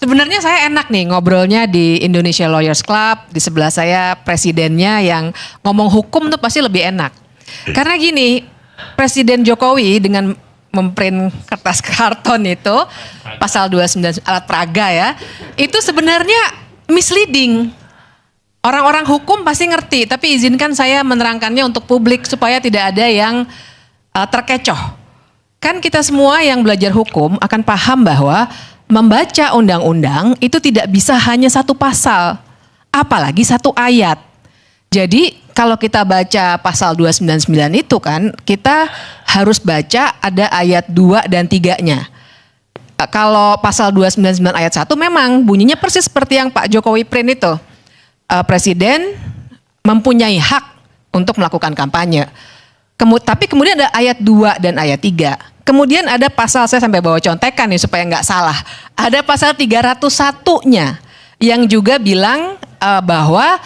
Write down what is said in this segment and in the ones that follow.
Sebenarnya saya enak nih ngobrolnya di Indonesia Lawyers Club, di sebelah saya presidennya yang ngomong hukum tuh pasti lebih enak. Karena gini, Presiden Jokowi dengan memprint kertas karton itu, pasal 29 alat peraga ya, itu sebenarnya misleading. Orang-orang hukum pasti ngerti, tapi izinkan saya menerangkannya untuk publik supaya tidak ada yang terkecoh. Kan kita semua yang belajar hukum akan paham bahwa membaca undang-undang itu tidak bisa hanya satu pasal, apalagi satu ayat. Jadi kalau kita baca pasal 299 itu kan, kita harus baca ada ayat 2 dan 3-nya. Kalau pasal 299 ayat 1 memang bunyinya persis seperti yang Pak Jokowi print itu. Presiden mempunyai hak untuk melakukan kampanye. Tapi kemudian ada ayat 2 dan ayat 3. Kemudian ada pasal, saya sampai bawa contekan nih supaya nggak salah. Ada pasal 301-nya yang juga bilang bahwa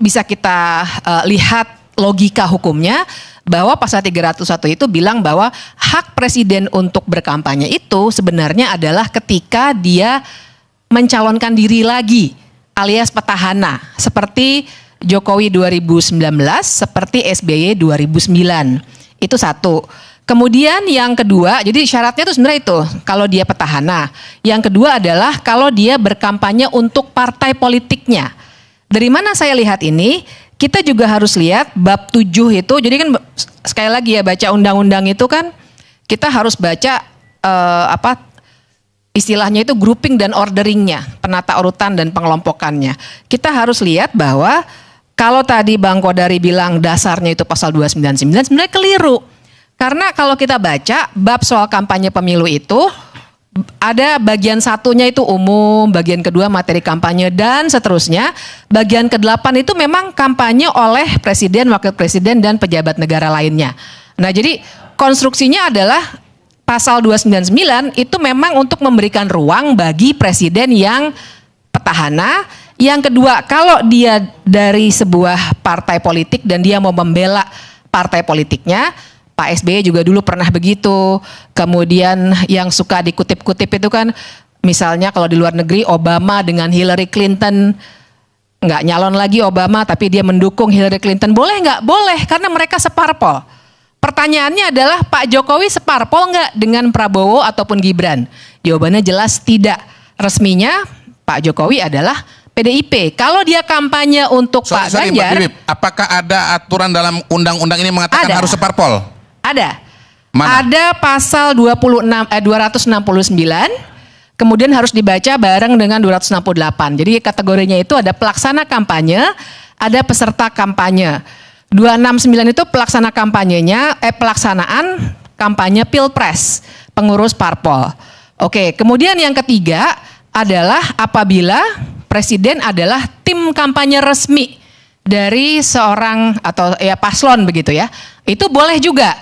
bisa kita lihat logika hukumnya bahwa pasal 301 itu bilang bahwa hak presiden untuk berkampanye itu sebenarnya adalah ketika dia mencalonkan diri lagi alias petahana seperti Jokowi 2019, seperti SBY 2009. Itu satu. Kemudian yang kedua, jadi syaratnya itu sebenarnya itu, kalau dia petahana. Yang kedua adalah kalau dia berkampanye untuk partai politiknya. Dari mana saya lihat ini, kita juga harus lihat bab 7 itu, jadi kan sekali lagi ya baca undang-undang itu kan, kita harus baca istilahnya itu grouping dan orderingnya, penata urutan dan pengelompokannya. Kita harus lihat bahwa kalau tadi Bang Kodari bilang dasarnya itu pasal 299, sebenarnya keliru. Karena kalau kita baca bab soal kampanye pemilu itu ada bagian satunya itu umum, bagian kedua materi kampanye dan seterusnya. Bagian ke-8 itu memang kampanye oleh presiden, wakil presiden dan pejabat negara lainnya. Nah, jadi konstruksinya adalah pasal 299 itu memang untuk memberikan ruang bagi presiden yang petahana. Yang kedua, kalau dia dari sebuah partai politik dan dia mau membela partai politiknya, Pak SBY juga dulu pernah begitu. Kemudian yang suka dikutip-kutip itu kan, misalnya kalau di luar negeri Obama dengan Hillary Clinton, nggak nyalon lagi Obama tapi dia mendukung Hillary Clinton. Boleh nggak? Boleh, karena mereka separpol. Pertanyaannya adalah Pak Jokowi separpol nggak dengan Prabowo ataupun Gibran? Jawabannya jelas tidak. Resminya Pak Jokowi adalah PDIP. Kalau dia kampanye untuk Pak Ganjar, apakah ada aturan dalam undang-undang ini mengatakan harus separpol? Ada. Mana? Ada pasal 269, kemudian harus dibaca bareng dengan 268. Jadi kategorinya itu ada pelaksana kampanye, ada peserta kampanye. 269 itu pelaksana kampanyenya, pelaksanaan kampanye Pilpres, pengurus parpol. Oke, kemudian yang ketiga adalah apabila presiden adalah tim kampanye resmi dari seorang atau ya paslon begitu ya. Itu boleh juga.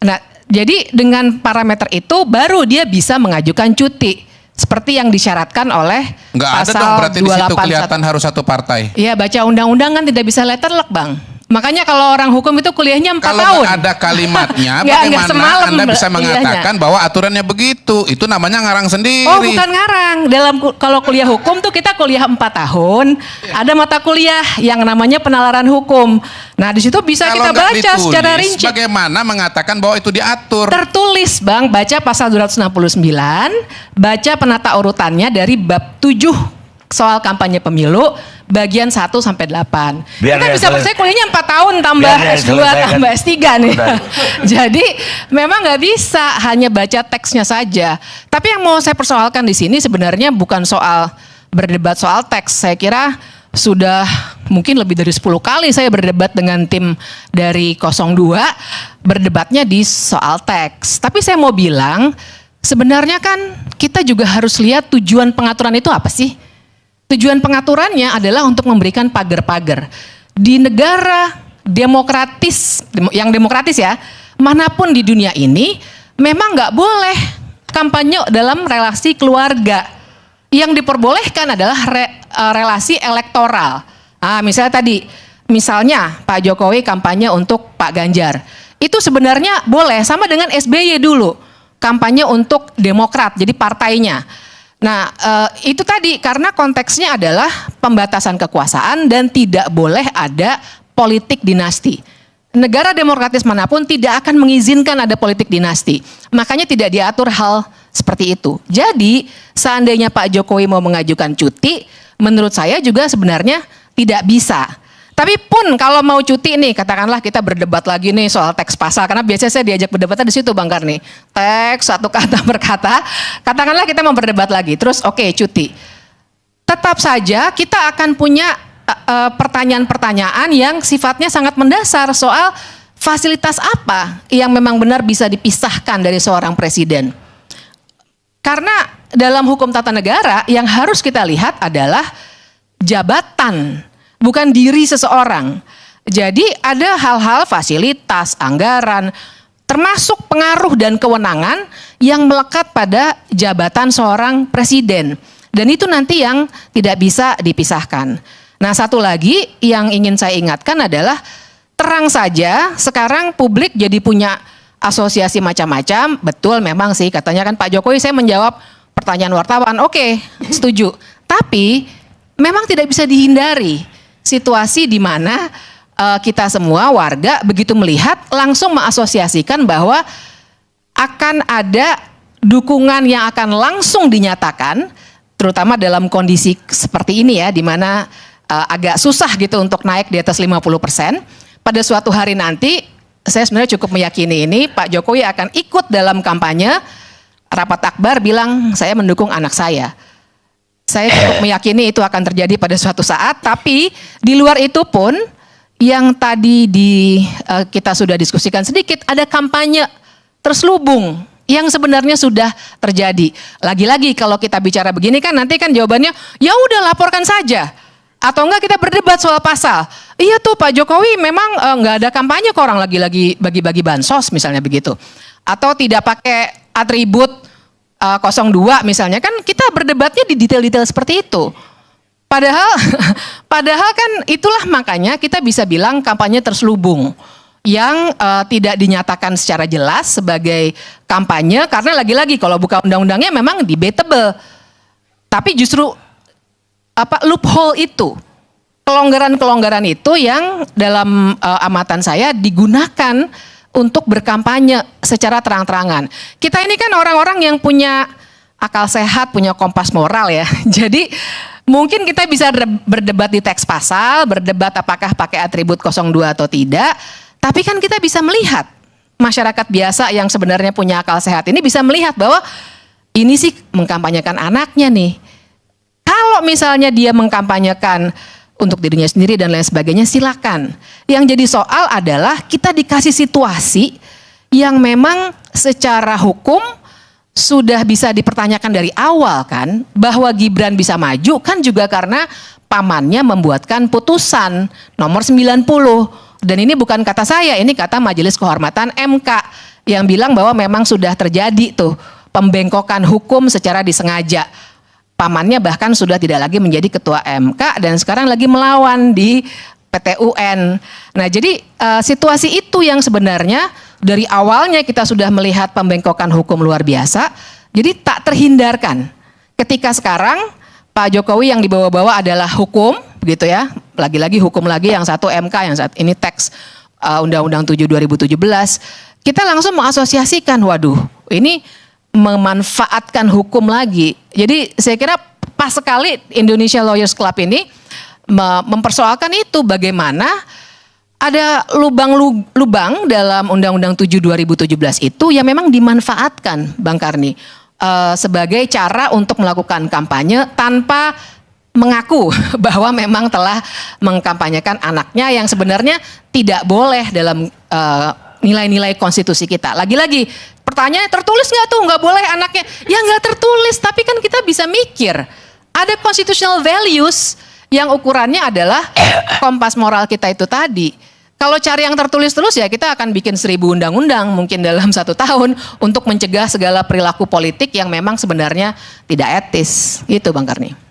Nah, jadi dengan parameter itu baru dia bisa mengajukan cuti seperti yang disyaratkan oleh nggak pasal 281. Ada dong berarti di situ kelihatan harus satu partai. Iya, baca undang-undang kan tidak bisa letterlock, Bang. Makanya kalau orang hukum itu kuliahnya 4 tahun. Kalau ada kalimatnya, bagaimana Anda bisa mengatakan bahwa aturannya begitu? Itu namanya ngarang sendiri. Oh, bukan ngarang. Kalau kuliah hukum tuh kita kuliah 4 tahun. Ada mata kuliah yang namanya penalaran hukum. Nah, di situ bisa kalau kita baca ditulis, secara rinci. Bagaimana mengatakan bahwa itu diatur? Tertulis, Bang. Baca pasal 269, baca penata urutannya dari bab 7 soal kampanye pemilu bagian 1 sampai 8. Kita bisa saya kuliahnya 4 tahun tambah S2 tambah S3 nih. Jadi memang nggak bisa hanya baca teksnya saja. Tapi yang mau saya persoalkan di sini sebenarnya bukan soal berdebat soal teks. Saya kira sudah mungkin lebih dari 10 kali saya berdebat dengan tim dari 02 berdebatnya di soal teks. Tapi saya mau bilang sebenarnya kan kita juga harus lihat tujuan pengaturan itu apa sih? Tujuan pengaturannya adalah untuk memberikan pagar-pagar. Di negara demokratis, yang demokratis ya, manapun di dunia ini, memang nggak boleh kampanye dalam relasi keluarga. Yang diperbolehkan adalah relasi elektoral. Misalnya Pak Jokowi kampanye untuk Pak Ganjar. Itu sebenarnya boleh, sama dengan SBY dulu. kampanye untuk Demokrat, jadi partainya. Nah, itu tadi karena konteksnya adalah pembatasan kekuasaan dan tidak boleh ada politik dinasti. Negara demokratis manapun tidak akan mengizinkan ada politik dinasti. Makanya tidak diatur hal seperti itu. Jadi, seandainya Pak Jokowi mau mengajukan cuti, menurut saya juga sebenarnya tidak bisa. Tapi pun kalau mau cuti nih, katakanlah kita berdebat lagi nih soal teks pasal, karena biasanya saya diajak berdebatnya di situ Bang Karni. Teks satu kata per kata, katakanlah kita mau berdebat lagi, terus oke, cuti. Tetap saja kita akan punya pertanyaan-pertanyaan yang sifatnya sangat mendasar soal fasilitas apa yang memang benar bisa dipisahkan dari seorang presiden. Karena dalam hukum tata negara yang harus kita lihat adalah jabatan, bukan diri seseorang. Jadi ada hal-hal fasilitas, anggaran, termasuk pengaruh dan kewenangan yang melekat pada jabatan seorang presiden. Dan itu nanti yang tidak bisa dipisahkan. Nah, satu lagi yang ingin saya ingatkan adalah terang saja sekarang publik jadi punya asosiasi macam-macam. Betul memang sih katanya kan Pak Jokowi, saya menjawab pertanyaan wartawan. Oke, setuju. Tapi memang tidak bisa dihindari situasi di mana kita semua warga begitu melihat langsung mengasosiasikan bahwa akan ada dukungan yang akan langsung dinyatakan, terutama dalam kondisi seperti ini ya, di mana agak susah gitu untuk naik di atas 50%. Pada suatu hari nanti, saya sebenarnya cukup meyakini ini, Pak Jokowi akan ikut dalam kampanye, rapat akbar bilang saya mendukung anak saya. Saya cukup meyakini itu akan terjadi pada suatu saat, tapi di luar itu pun yang tadi kita sudah diskusikan sedikit, ada kampanye terselubung yang sebenarnya sudah terjadi. Lagi-lagi kalau kita bicara begini kan nanti kan jawabannya ya udah laporkan saja. Atau enggak kita berdebat soal pasal. Iya tuh Pak Jokowi memang enggak ada kampanye kok, orang lagi-lagi bagi-bagi bansos misalnya begitu. Atau tidak pakai atribut 02 misalnya, kan kita berdebatnya di detail-detail seperti itu. Padahal kan itulah makanya kita bisa bilang kampanye terselubung yang tidak dinyatakan secara jelas sebagai kampanye, karena lagi-lagi kalau buka undang-undangnya memang debatable. Tapi justru loophole itu, kelonggaran-kelonggaran itu yang dalam amatan saya digunakan untuk berkampanye secara terang-terangan. Kita ini kan orang-orang yang punya akal sehat, punya kompas moral ya. Jadi mungkin kita bisa berdebat di teks pasal, berdebat apakah pakai atribut 02 atau tidak, tapi kan kita bisa melihat, masyarakat biasa yang sebenarnya punya akal sehat ini bisa melihat bahwa ini sih mengkampanyekan anaknya nih. Kalau misalnya dia mengkampanyekan untuk dirinya sendiri dan lain sebagainya, silakan. Yang jadi soal adalah kita dikasih situasi yang memang secara hukum sudah bisa dipertanyakan dari awal kan, bahwa Gibran bisa maju kan juga karena pamannya membuatkan putusan nomor 90. Dan ini bukan kata saya, ini kata Majelis Kehormatan MK yang bilang bahwa memang sudah terjadi tuh pembengkokan hukum secara disengaja. Pamannya bahkan sudah tidak lagi menjadi ketua MK dan sekarang lagi melawan di PT UN. Nah, jadi situasi itu yang sebenarnya dari awalnya kita sudah melihat pembengkokan hukum luar biasa. Jadi tak terhindarkan. Ketika sekarang Pak Jokowi yang dibawa-bawa adalah hukum, begitu ya. Lagi-lagi hukum lagi, yang satu MK, yang saat ini teks Undang-Undang 7 2017. Kita langsung mengasosiasikan, waduh, ini memanfaatkan hukum lagi. Jadi saya kira pas sekali Indonesia Lawyers Club ini mempersoalkan itu, bagaimana ada lubang-lubang dalam Undang-Undang 7 2017 itu yang memang dimanfaatkan Bang Karni sebagai cara untuk melakukan kampanye tanpa mengaku bahwa memang telah mengkampanyekan anaknya yang sebenarnya tidak boleh dalam nilai-nilai konstitusi kita. Lagi-lagi pertanyaan, tertulis nggak tuh nggak boleh anaknya? Ya nggak tertulis, tapi kan kita bisa mikir. Ada constitutional values yang ukurannya adalah kompas moral kita itu tadi. Kalau cari yang tertulis terus ya kita akan bikin 1000 undang-undang mungkin dalam 1 tahun untuk mencegah segala perilaku politik yang memang sebenarnya tidak etis. Gitu Bang Karni.